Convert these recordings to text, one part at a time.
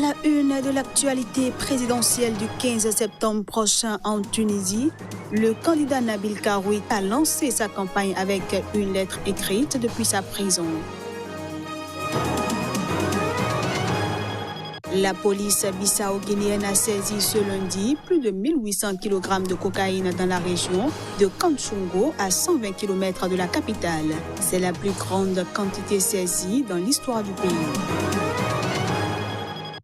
la une de l'actualité présidentielle du 15 septembre prochain en Tunisie, le candidat Nabil Karoui a lancé sa campagne avec une lettre écrite depuis sa prison. La police bissau-guinéenne a saisi ce lundi plus de 1800 kg de cocaïne dans la région de Kanchungo à 120 km de la capitale. C'est la plus grande quantité saisie dans l'histoire du pays.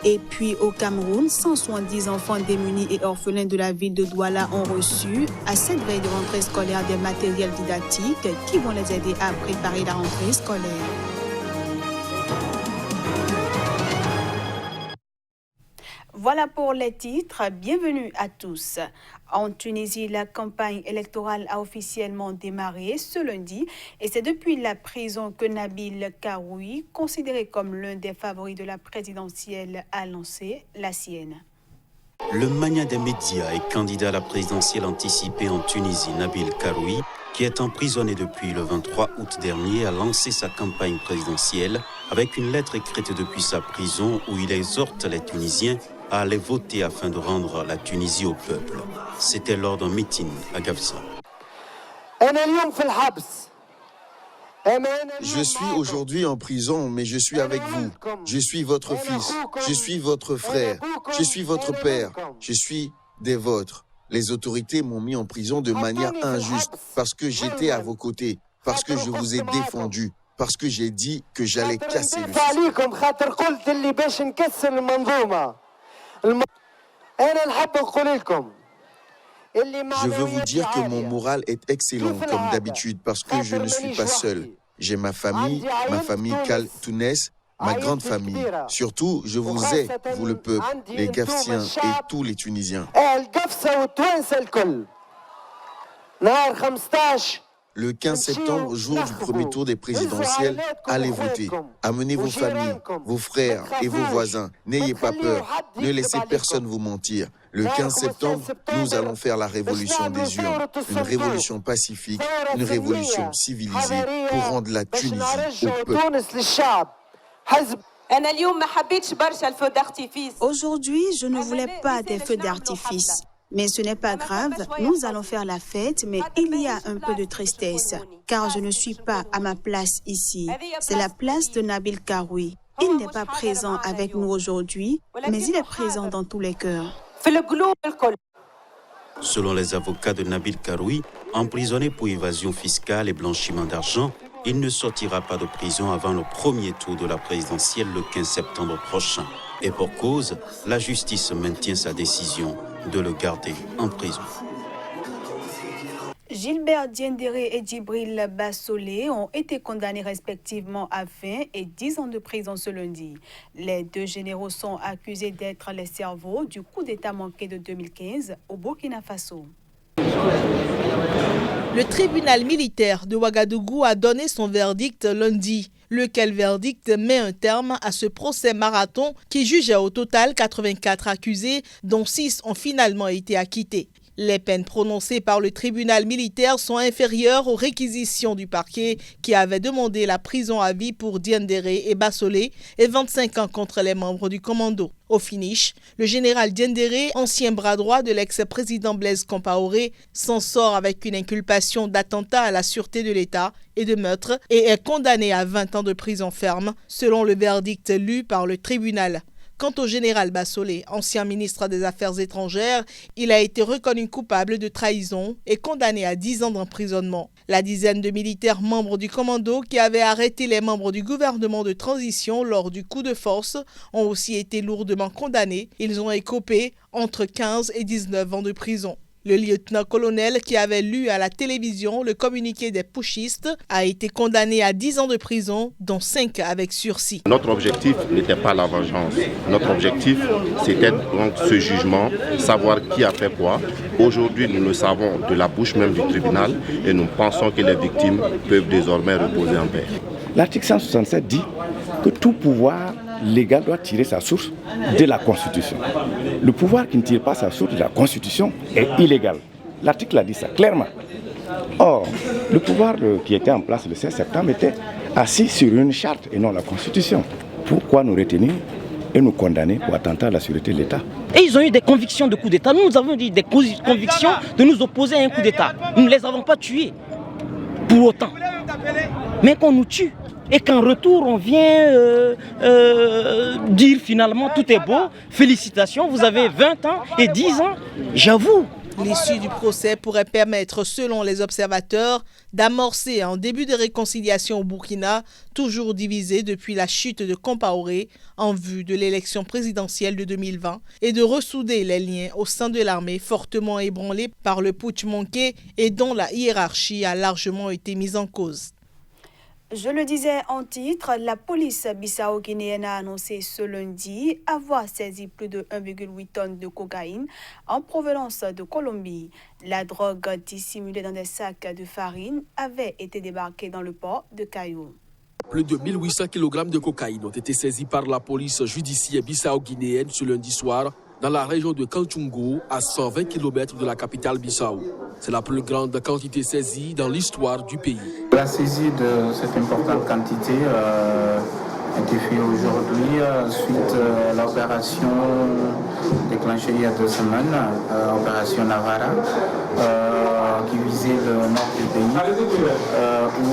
Et puis au Cameroun, 170 enfants démunis et orphelins de la ville de Douala ont reçu, à cette veille de rentrée scolaire, des matériels didactiques qui vont les aider à préparer la rentrée scolaire. Voilà pour les titres. Bienvenue à tous. En Tunisie, la campagne électorale a officiellement démarré ce lundi et c'est depuis la prison que Nabil Karoui, considéré comme l'un des favoris de la présidentielle, a lancé la sienne. Le mania des médias et candidat à la présidentielle anticipée en Tunisie, Nabil Karoui, qui est emprisonné depuis le 23 août dernier, a lancé sa campagne présidentielle avec une lettre écrite depuis sa prison où il exhorte les Tunisiens à aller voter afin de rendre la Tunisie au peuple. C'était lors d'un meeting à Gafsa. Je suis aujourd'hui en prison, mais je suis avec vous. Je suis votre fils, je suis votre frère, je suis votre père, je suis des vôtres. Les autorités m'ont mis en prison de manière injuste parce que j'étais à vos côtés, parce que je vous ai défendu, parce que j'ai dit que j'allais casser le système. Je veux vous dire que mon moral est excellent comme d'habitude parce que je ne suis pas seul. J'ai ma famille Kal Tounès, ma grande famille. Surtout, je vous ai, vous le peuple, les Gafsiens et tous les Tunisiens. Le 15 septembre, jour du premier tour des présidentielles, allez voter. Amenez vos familles, vos frères et vos voisins. N'ayez pas peur. Ne laissez personne vous mentir. Le 15 septembre, nous allons faire la révolution des urnes. Une révolution pacifique, une révolution civilisée pour rendre la Tunisie au peuple. Aujourd'hui, je ne voulais pas des feux d'artifice. Mais ce n'est pas grave, nous allons faire la fête, mais il y a un peu de tristesse, car je ne suis pas à ma place ici. C'est la place de Nabil Karoui. Il n'est pas présent avec nous aujourd'hui, mais il est présent dans tous les cœurs. Selon les avocats de Nabil Karoui, emprisonné pour évasion fiscale et blanchiment d'argent, il ne sortira pas de prison avant le premier tour de la présidentielle le 15 septembre prochain. Et pour cause, la justice maintient sa décision de le garder en prison. Gilbert Diendéré et Djibril Bassolé ont été condamnés respectivement à 20 et 10 ans de prison ce lundi. Les deux généraux sont accusés d'être les cerveaux du coup d'État manqué de 2015 au Burkina Faso. Le tribunal militaire de Ouagadougou a donné son verdict lundi, lequel verdict met un terme à ce procès marathon qui jugeait au total 84 accusés, dont 6 ont finalement été acquittés. Les peines prononcées par le tribunal militaire sont inférieures aux réquisitions du parquet qui avait demandé la prison à vie pour Diendéré et Bassolé et 25 ans contre les membres du commando. Au finish, le général Diendéré, ancien bras droit de l'ex-président Blaise Compaoré, s'en sort avec une inculpation d'attentat à la sûreté de l'État et de meurtre et est condamné à 20 ans de prison ferme, selon le verdict lu par le tribunal. Quant au général Bassolé, ancien ministre des Affaires étrangères, il a été reconnu coupable de trahison et condamné à 10 ans d'emprisonnement. La dizaine de militaires membres du commando qui avaient arrêté les membres du gouvernement de transition lors du coup de force ont aussi été lourdement condamnés. Ils ont écopé entre 15 et 19 ans de prison. Le lieutenant-colonel qui avait lu à la télévision le communiqué des putschistes a été condamné à 10 ans de prison, dont 5 avec sursis. Notre objectif n'était pas la vengeance. Notre objectif, c'était donc ce jugement, savoir qui a fait quoi. Aujourd'hui, nous le savons de la bouche même du tribunal et nous pensons que les victimes peuvent désormais reposer en paix. L'article 167 dit que tout pouvoir légal doit tirer sa source de la Constitution. Le pouvoir qui ne tire pas sa source de la Constitution est illégal. L'article a dit ça clairement. Or, le pouvoir qui était en place le 16 septembre était assis sur une charte et non la Constitution. Pourquoi nous retenir et nous condamner pour attentat à la sûreté de l'État. Et ils ont eu des convictions de coup d'État. Nous avons eu des convictions de nous opposer à un coup d'État. Nous ne les avons pas tués pour autant. Mais qu'on nous tue. Et qu'en retour, on vient dire finalement tout est beau, félicitations, vous avez 20 ans et 10 ans, j'avoue. L'issue du procès pourrait permettre, selon les observateurs, d'amorcer un début de réconciliation au Burkina, toujours divisé depuis la chute de Compaoré en vue de l'élection présidentielle de 2020, et de ressouder les liens au sein de l'armée fortement ébranlés par le putsch manqué et dont la hiérarchie a largement été mise en cause. Je le disais en titre, la police bissau-guinéenne a annoncé ce lundi avoir saisi plus de 1,8 tonnes de cocaïne en provenance de Colombie. La drogue dissimulée dans des sacs de farine avait été débarquée dans le port de Cayó. Plus de 1800 kg de cocaïne ont été saisis par la police judiciaire bissau-guinéenne ce lundi soir dans la région de Kanchungo, à 120 km de la capitale Bissau. C'est la plus grande quantité saisie dans l'histoire du pays. La saisie de cette importante quantité a été faite aujourd'hui suite à l'opération déclenchée il y a 2 semaines, opération Navara, qui visait le nord du pays, où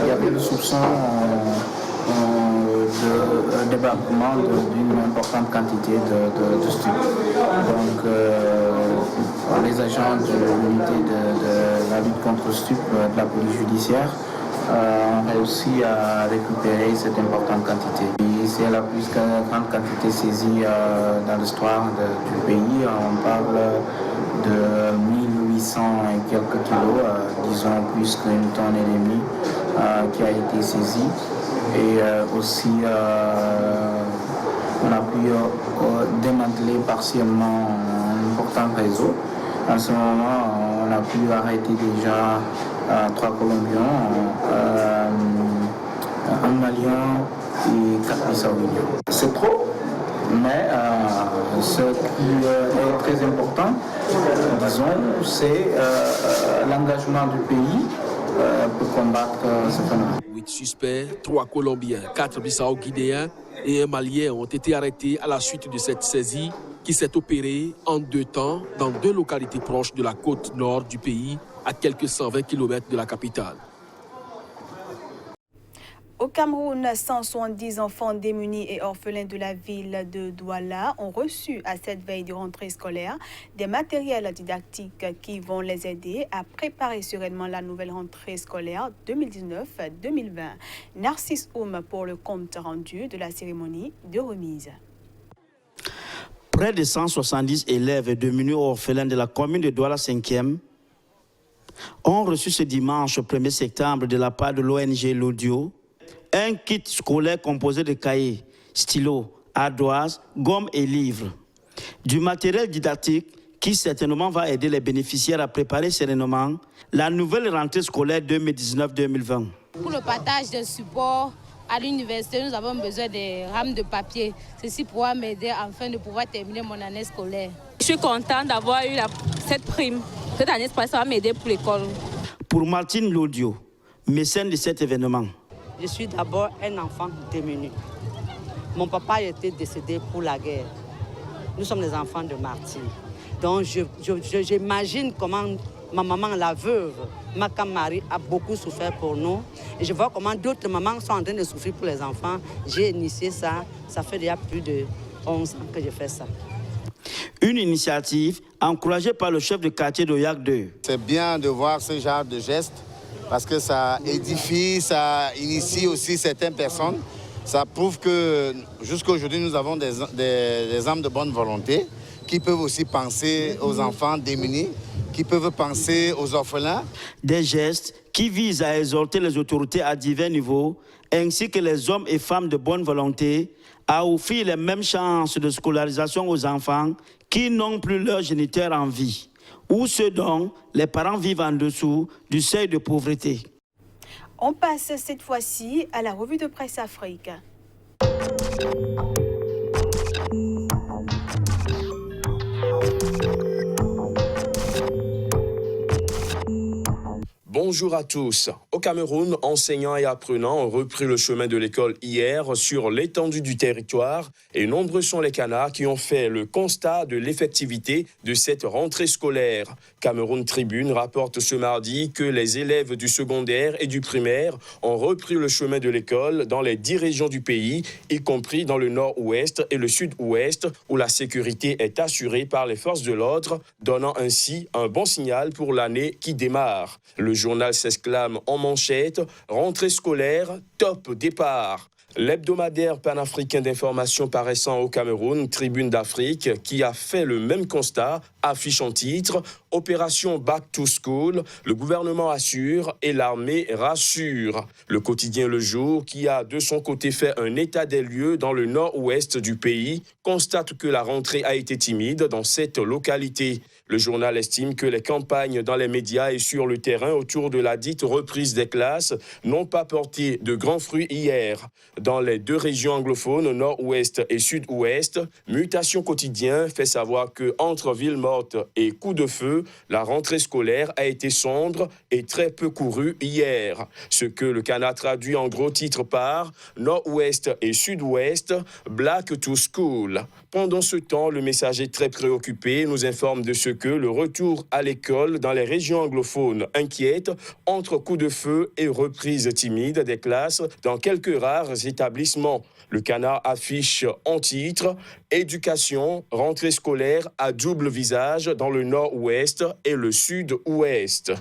il y avait le soupçon de débarquement d'une importante quantité de stupes. Donc les agents de l'unité de la lutte contre le stupes de la police judiciaire ont réussi à récupérer cette importante quantité. C'est la plus grande quantité saisie dans l'histoire du pays. On parle de 1800 et quelques kilos, disons plus qu'une tonne et demie qui a été saisie. Et aussi, on a pu démanteler partiellement un important réseau. En ce moment, on a pu arrêter déjà 3 Colombiens, un Malien et 4 Bissau-Guinéens. C'est trop, mais ce qui est très important, disons, c'est l'engagement du pays pour combattre ce phénomène. 8 suspects, 3 Colombiens, 4 Bissau-Guinéens et un Malien ont été arrêtés à la suite de cette saisie qui s'est opérée en 2 temps dans 2 localités proches de la côte nord du pays, à quelques 120 km de la capitale. Au Cameroun, 170 enfants démunis et orphelins de la ville de Douala ont reçu à cette veille de rentrée scolaire des matériels didactiques qui vont les aider à préparer sereinement la nouvelle rentrée scolaire 2019-2020. Narcisse Oum pour le compte rendu de la cérémonie de remise. Près de 170 élèves démunis ou orphelins de la commune de Douala 5e ont reçu ce dimanche 1er septembre de la part de l'ONG L'Audio un kit scolaire composé de cahiers, stylos, ardoises, gommes et livres. Du matériel didactique qui certainement va aider les bénéficiaires à préparer sereinement la nouvelle rentrée scolaire 2019-2020. Pour le partage des supports à l'université, nous avons besoin des rames de papier. Ceci pourra m'aider afin de pouvoir terminer mon année scolaire. Je suis contente d'avoir eu cette prime. Cette année scolaire, ça va m'aider pour l'école. Pour Martine L'Audio, mécène de cet événement. Je suis d'abord un enfant démuni. Mon papa était décédé pour la guerre. Nous sommes des enfants de martyrs. Donc j'imagine comment ma maman, la veuve, Makam Marie, a beaucoup souffert pour nous. Et je vois comment d'autres mamans sont en train de souffrir pour les enfants. J'ai initié ça. Ça fait déjà plus de 11 ans que je fais ça. Une initiative encouragée par le chef de quartier d'Oyak 2. C'est bien de voir ce genre de gestes parce que ça édifie, ça initie aussi certaines personnes. Ça prouve que jusqu'à aujourd'hui, nous avons des âmes de bonne volonté qui peuvent aussi penser aux enfants démunis, qui peuvent penser aux orphelins. Des gestes qui visent à exhorter les autorités à divers niveaux, ainsi que les hommes et femmes de bonne volonté, à offrir les mêmes chances de scolarisation aux enfants qui n'ont plus leurs géniteurs en vie, ou ceux dont les parents vivent en dessous du seuil de pauvreté. On passe cette fois-ci à la revue de presse Afrique. Bonjour à tous. Au Cameroun, enseignants et apprenants ont repris le chemin de l'école hier sur l'étendue du territoire et nombreux sont les canards qui ont fait le constat de l'effectivité de cette rentrée scolaire. Cameroun Tribune rapporte ce mardi que les élèves du secondaire et du primaire ont repris le chemin de l'école dans les 10 régions du pays, y compris dans le nord-ouest et le sud-ouest, où la sécurité est assurée par les forces de l'ordre, donnant ainsi un bon signal pour l'année qui démarre. Le journal s'exclame en manchette « Rentrée scolaire, top départ ». L'hebdomadaire panafricain d'information paraissant au Cameroun, Tribune d'Afrique, qui a fait le même constat, affiche en titre « Opération Back to School, le gouvernement assure et l'armée rassure ». Le quotidien Le Jour, qui a de son côté fait un état des lieux dans le nord-ouest du pays, constate que la rentrée a été timide dans cette localité. Le journal estime que les campagnes dans les médias et sur le terrain autour de la dite reprise des classes n'ont pas porté de grands fruits hier. Dans les 2 régions anglophones, nord-ouest et sud-ouest, Mutation Quotidien fait savoir que entre Ville-Morte et Coup de Feu, la rentrée scolaire a été sombre et très peu courue hier. Ce que le Canard traduit en gros titre par Nord-ouest et sud-ouest, Black to School. Pendant ce temps, le Messager très préoccupé nous informe de ce que le retour à l'école dans les régions anglophones inquiète entre coup de feu et reprise timide des classes dans quelques rares établissements. Le Canard affiche en titre « Éducation, rentrée scolaire à double visage dans le nord-ouest et le sud-ouest ».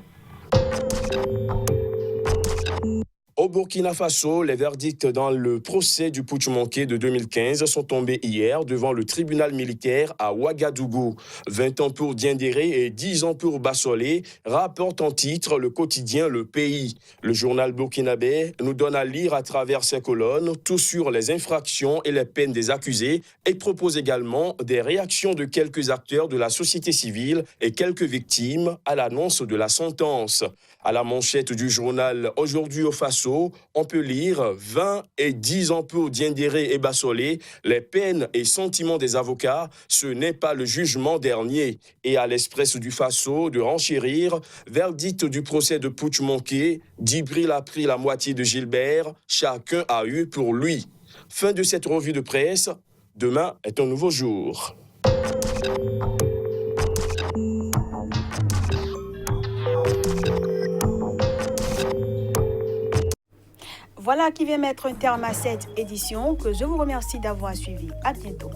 Au Burkina Faso, les verdicts dans le procès du putsch manqué de 2015 sont tombés hier devant le tribunal militaire à Ouagadougou. 20 ans pour Diendéré et 10 ans pour Bassolé, rapporte en titre le quotidien Le Pays. Le journal burkinabé nous donne à lire à travers ses colonnes tout sur les infractions et les peines des accusés et propose également des réactions de quelques acteurs de la société civile et quelques victimes à l'annonce de la sentence. À la manchette du journal Aujourd'hui au Faso, on peut lire 20 et 10 ans pour Diendéré et Bassolé, les peines et sentiments des avocats, ce n'est pas le jugement dernier. Et à l'Express du Faso de renchérir, verdict du procès de putsch manqué, Djibril a pris la moitié de Gilbert, chacun a eu pour lui. Fin de cette revue de presse, demain est un nouveau jour. Voilà qui vient mettre un terme à cette édition que je vous remercie d'avoir suivi. À bientôt.